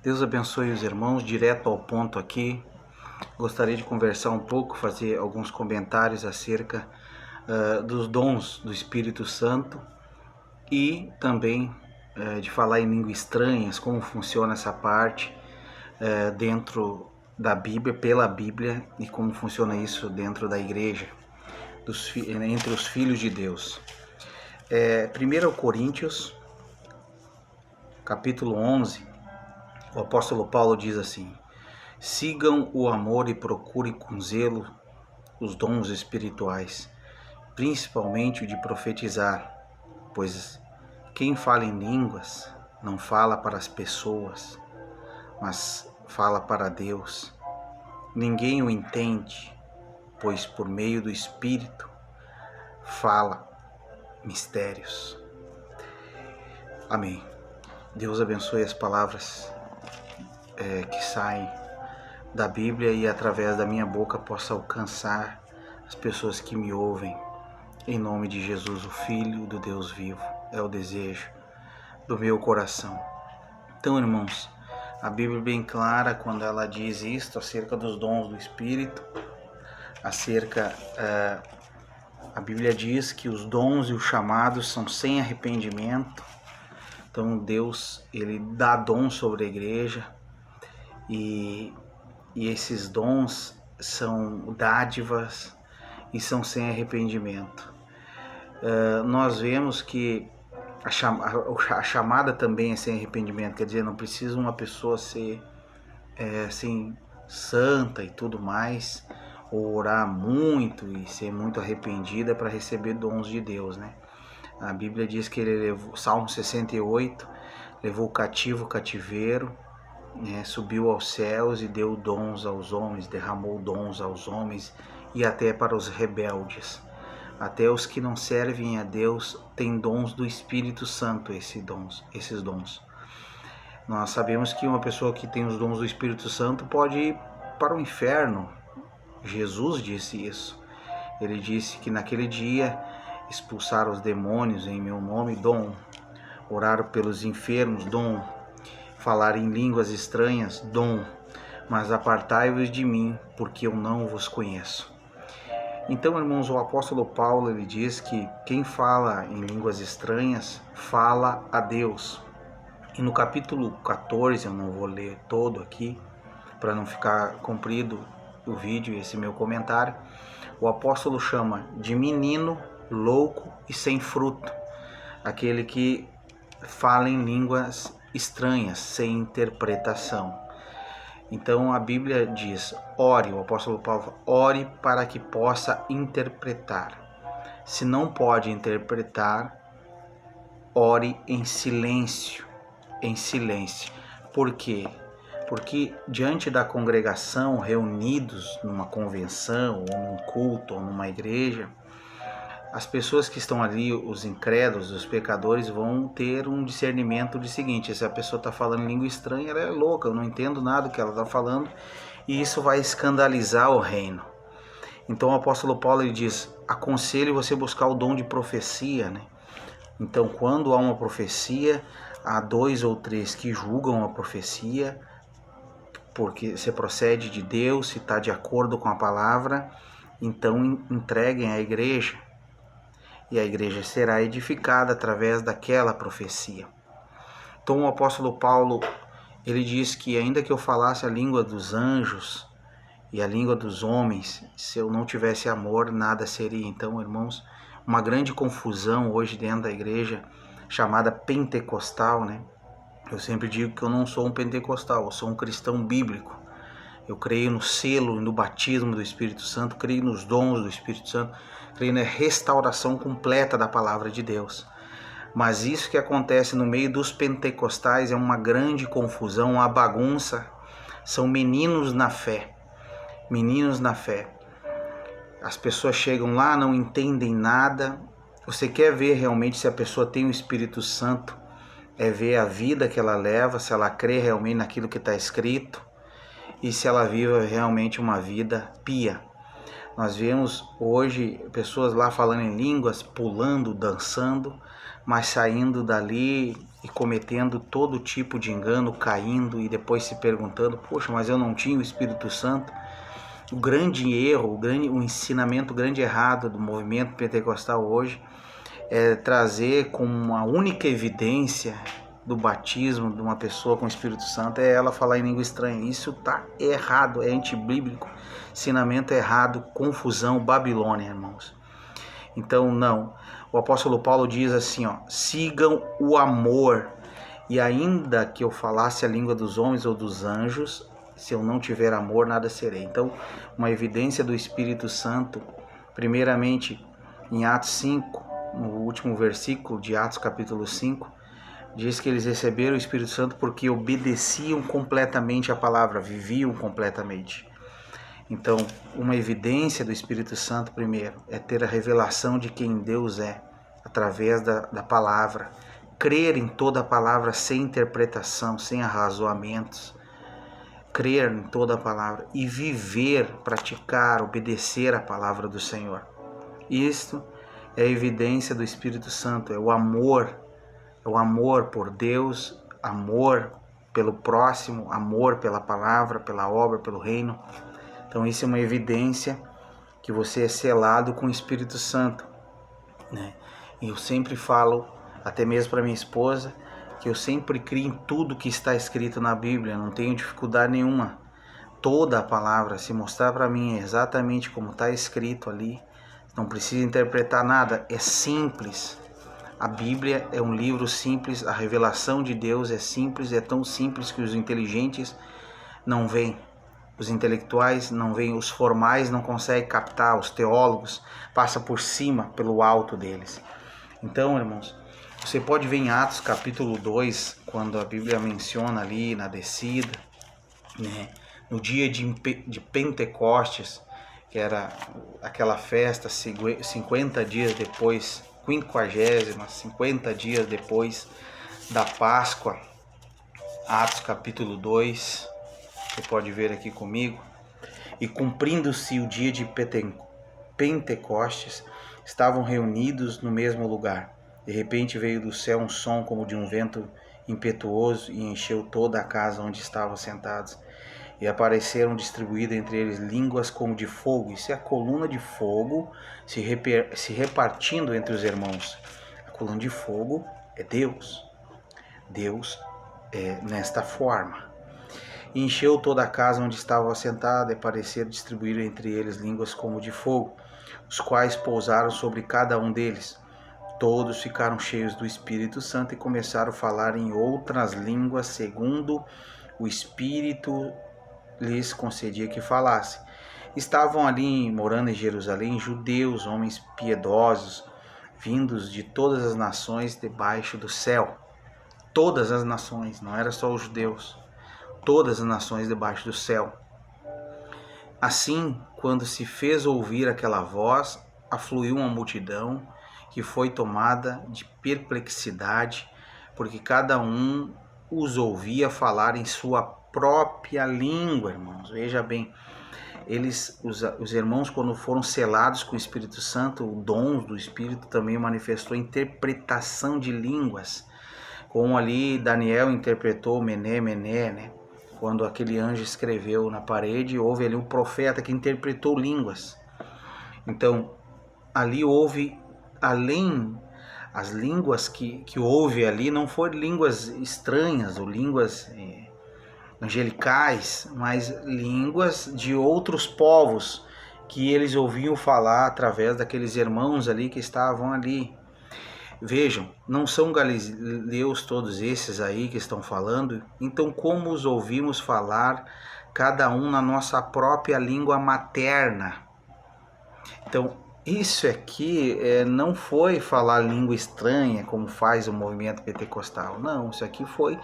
Deus abençoe os irmãos, direto ao ponto aqui. Gostaria de conversar um pouco, fazer alguns comentários acerca dos dons do Espírito Santo e também de falar em línguas estranhas, como funciona essa parte dentro da Bíblia, pela Bíblia, e como funciona isso dentro da igreja, entre os filhos de Deus. 1 Coríntios, capítulo 11, o apóstolo Paulo diz assim: sigam o amor e procurem com zelo os dons espirituais, principalmente o de profetizar, pois quem fala em línguas não fala para as pessoas, mas fala para Deus. Ninguém o entende, pois por meio do Espírito fala mistérios. Amém. Deus abençoe as palavras que saem da Bíblia e através da minha boca possa alcançar as pessoas que me ouvem. Em nome de Jesus, o Filho do Deus vivo, é o desejo do meu coração. Então, irmãos, a Bíblia é bem clara quando ela diz isto acerca dos dons do Espírito, a Bíblia diz que os dons e os chamados são sem arrependimento. Então Deus, Ele dá dons sobre a igreja e esses dons são dádivas e são sem arrependimento. Nós vemos que a chamada também é sem arrependimento, quer dizer, não precisa uma pessoa ser assim, santa e tudo mais, ou orar muito e ser muito arrependida para receber dons de Deus, né? A Bíblia diz que ele levou, Salmo 68, levou o cativeiro, subiu aos céus e deu dons aos homens, derramou dons aos homens e até para os rebeldes. Até os que não servem a Deus têm dons do Espírito Santo, esses dons. Nós sabemos que uma pessoa que tem os dons do Espírito Santo pode ir para o inferno. Jesus disse isso. Ele disse que naquele dia expulsar os demônios em meu nome, dom. Orar pelos enfermos, dom. Falar em línguas estranhas, dom. Mas apartai-vos de mim, porque eu não vos conheço. Então, irmãos, o apóstolo Paulo, ele diz que quem fala em línguas estranhas, fala a Deus. E no capítulo 14, eu não vou ler todo aqui, para não ficar comprido o vídeo, esse meu comentário, o apóstolo chama de menino, louco e sem fruto, aquele que fala em línguas estranhas, sem interpretação. Então a Bíblia diz, ore, o apóstolo Paulo fala, ore para que possa interpretar. Se não pode interpretar, ore em silêncio, Por quê? Porque diante da congregação, reunidos numa convenção, ou num culto, ou numa igreja, as pessoas que estão ali, os incrédulos, os pecadores, vão ter um discernimento de seguinte: se a pessoa está falando em língua estranha, ela é louca, eu não entendo nada do que ela está falando, e isso vai escandalizar o reino. Então o apóstolo Paulo, ele diz, aconselho você buscar o dom de profecia, né? Então quando há uma profecia, há 2 ou 3 que julgam a profecia, porque se procede de Deus, se está de acordo com a palavra, então entreguem à igreja, e a igreja será edificada através daquela profecia. Então o apóstolo Paulo, ele diz que ainda que eu falasse a língua dos anjos e a língua dos homens, se eu não tivesse amor, nada seria. Então, irmãos, uma grande confusão hoje dentro da igreja, chamada pentecostal, né? Eu sempre digo que eu não sou um pentecostal, eu sou um cristão bíblico. Eu creio no selo, no batismo do Espírito Santo, creio nos dons do Espírito Santo, creio na restauração completa da palavra de Deus. Mas isso que acontece no meio dos pentecostais é uma grande confusão, uma bagunça. São meninos na fé. Meninos na fé. As pessoas chegam lá, não entendem nada. Você quer ver realmente se a pessoa tem o Espírito Santo, é ver a vida que ela leva, se ela crê realmente naquilo que está escrito e se ela vive realmente uma vida pia. Nós vemos hoje pessoas lá falando em línguas, pulando, dançando, mas saindo dali e cometendo todo tipo de engano, caindo e depois se perguntando, poxa, mas eu não tinha o Espírito Santo. O grande erro, o ensinamento grande errado do movimento pentecostal hoje é trazer como uma única evidência do batismo de uma pessoa com o Espírito Santo é ela falar em língua estranha. Isso tá errado, é antibíblico, ensinamento errado, confusão, Babilônia, irmãos. Então não, o apóstolo Paulo diz assim, ó, sigam o amor, e ainda que eu falasse a língua dos homens ou dos anjos, se eu não tiver amor, nada serei. Então, uma evidência do Espírito Santo, primeiramente em Atos 5, no último versículo de Atos capítulo 5, diz que eles receberam o Espírito Santo porque obedeciam completamente a palavra, viviam completamente. Então, uma evidência do Espírito Santo, primeiro, é ter a revelação de quem Deus é, através da palavra. Crer em toda a palavra sem interpretação, sem arrazoamentos. Crer em toda a palavra e viver, praticar, obedecer a palavra do Senhor. Isto é a evidência do Espírito Santo, é o amor por Deus, amor pelo próximo, amor pela palavra, pela obra, pelo reino. Então isso é uma evidência que você é selado com o Espírito Santo, né? E eu sempre falo, até mesmo para minha esposa, que eu sempre crio em tudo que está escrito na Bíblia, não tenho dificuldade nenhuma. Toda a palavra, se mostrar para mim exatamente como está escrito ali, não precisa interpretar nada, é simples. A Bíblia é um livro simples, a revelação de Deus é simples, é tão simples que os inteligentes não veem. Os intelectuais não veem, os formais não conseguem captar, os teólogos passam por cima, pelo alto deles. Então, irmãos, você pode ver em Atos capítulo 2, quando a Bíblia menciona ali na descida, né, no dia de Pentecostes, que era aquela festa 50 dias depois, 50 dias depois da Páscoa. Atos capítulo 2, você pode ver aqui comigo. E cumprindo-se o dia de Pentecostes, estavam reunidos no mesmo lugar. De repente veio do céu um som como de um vento impetuoso e encheu toda a casa onde estavam sentados. E apareceram distribuídas entre eles línguas como de fogo. Isso é a coluna de fogo se repartindo entre os irmãos. A coluna de fogo é Deus. Deus é nesta forma. E encheu toda a casa onde estavam assentados, e apareceram distribuídas entre eles línguas como de fogo, os quais pousaram sobre cada um deles. Todos ficaram cheios do Espírito Santo e começaram a falar em outras línguas, segundo o Espírito lhes concedia que falassem. Estavam ali morando em Jerusalém judeus, homens piedosos, vindos de todas as nações debaixo do céu. Todas as nações, não era só os judeus. Todas as nações debaixo do céu. Assim, quando se fez ouvir aquela voz, afluiu uma multidão que foi tomada de perplexidade, porque cada um os ouvia falar em sua própria língua, irmãos. Veja bem, os irmãos, quando foram selados com o Espírito Santo, o dom do Espírito também manifestou interpretação de línguas, como ali Daniel interpretou Mené, Mené, né? Quando aquele anjo escreveu na parede, houve ali um profeta que interpretou línguas. Então, ali houve, além, as línguas que houve ali, não foram línguas estranhas ou línguas angelicais, mas línguas de outros povos que eles ouviam falar através daqueles irmãos ali que estavam ali. Vejam, não são galileus todos esses aí que estão falando? Então como os ouvimos falar, cada um na nossa própria língua materna? Então isso aqui não foi falar língua estranha, como faz o movimento pentecostal. Não, isso aqui foi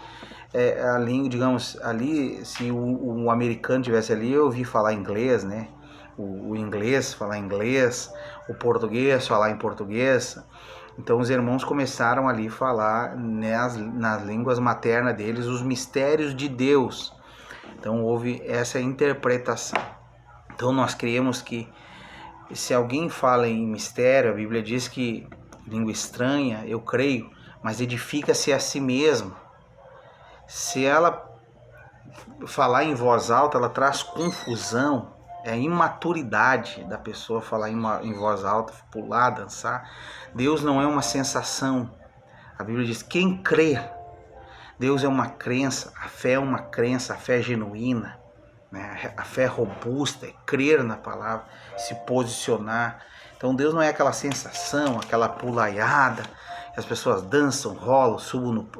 a língua, digamos, ali, se o americano tivesse ali, eu ouvi falar inglês, né? O inglês falar inglês, o português falar em português. Então os irmãos começaram ali a falar nas línguas maternas deles os mistérios de Deus. Então houve essa interpretação. Então nós cremos que se alguém fala em mistério, a Bíblia diz que língua estranha, eu creio, mas edifica-se a si mesmo. Se ela falar em voz alta, ela traz confusão, é a imaturidade da pessoa falar em voz alta, pular, dançar. Deus não é uma sensação. A Bíblia diz, quem crê, Deus é uma crença, a fé é uma crença, a fé é genuína, né? A fé é robusta, é crer na palavra, se posicionar. Então Deus não é aquela sensação, aquela pulaiada, que as pessoas dançam, rolam,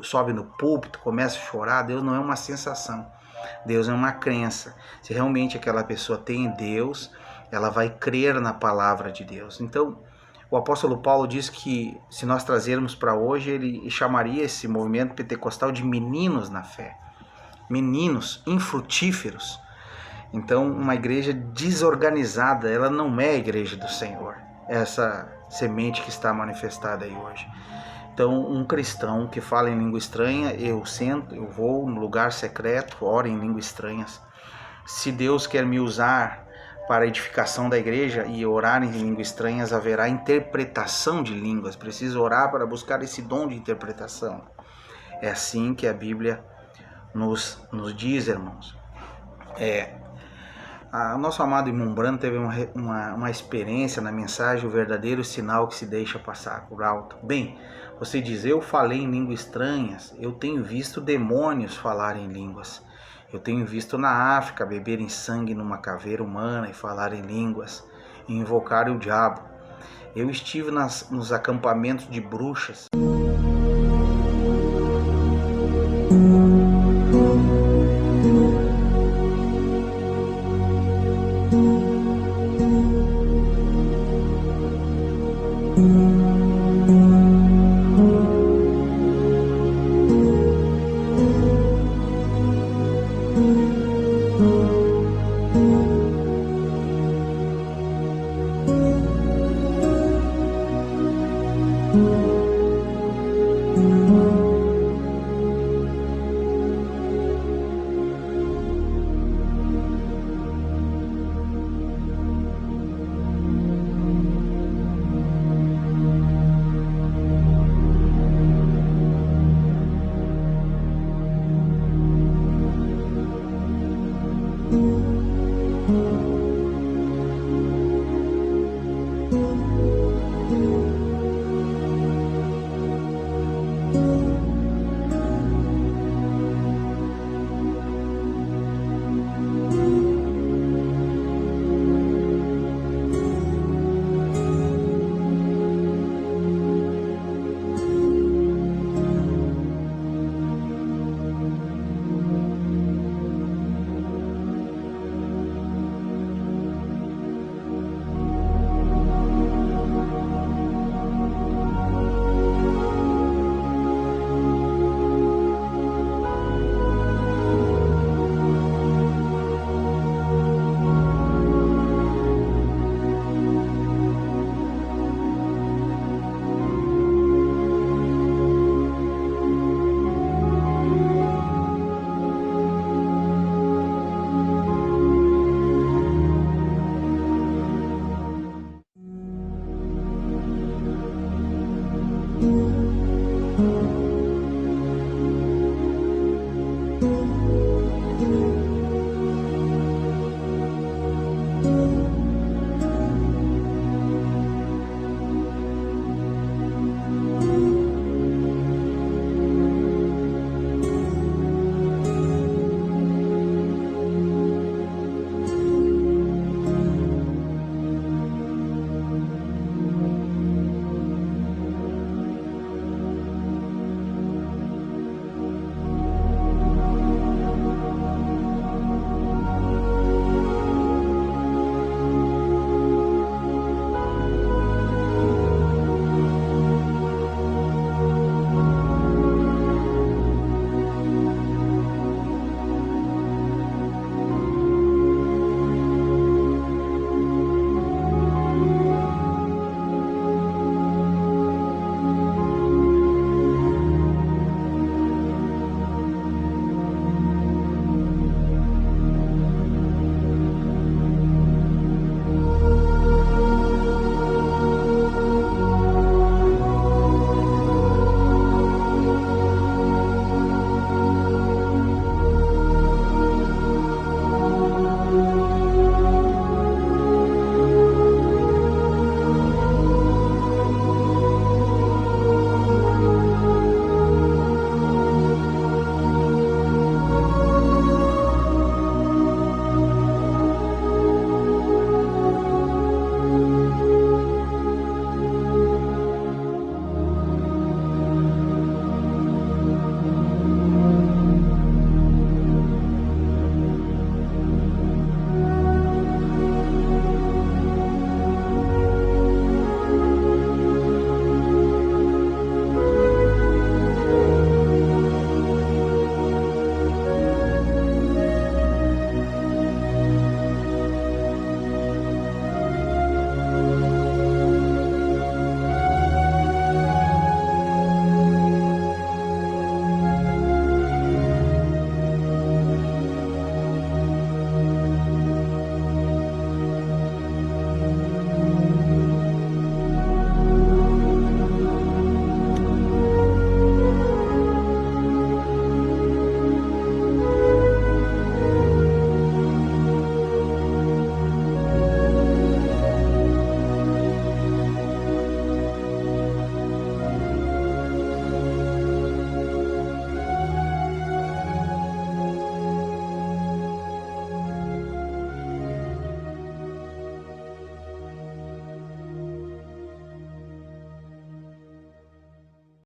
sobem no púlpito, começam a chorar. Deus não é uma sensação, Deus é uma crença. Se realmente aquela pessoa tem Deus, ela vai crer na palavra de Deus. Então, o apóstolo Paulo diz que, se nós trazermos para hoje, ele chamaria esse movimento pentecostal de meninos na fé. Meninos infrutíferos. Então, uma igreja desorganizada, ela não é a igreja do Senhor. Essa semente que está manifestada aí hoje. Então, um cristão que fala em língua estranha, eu vou no lugar secreto, oro em línguas estranhas. Se Deus quer me usar para a edificação da igreja e orar em línguas estranhas, haverá interpretação de línguas. Preciso orar para buscar esse dom de interpretação. É assim que a Bíblia nos diz, irmãos. O nosso amado irmão Brando teve uma experiência na mensagem, o verdadeiro sinal que se deixa passar por alto. Bem, você diz, eu falei em línguas estranhas, eu tenho visto demônios falarem em línguas. Eu tenho visto na África beberem sangue numa caveira humana e falar em línguas, e invocarem o diabo. Eu estive nos acampamentos de bruxas.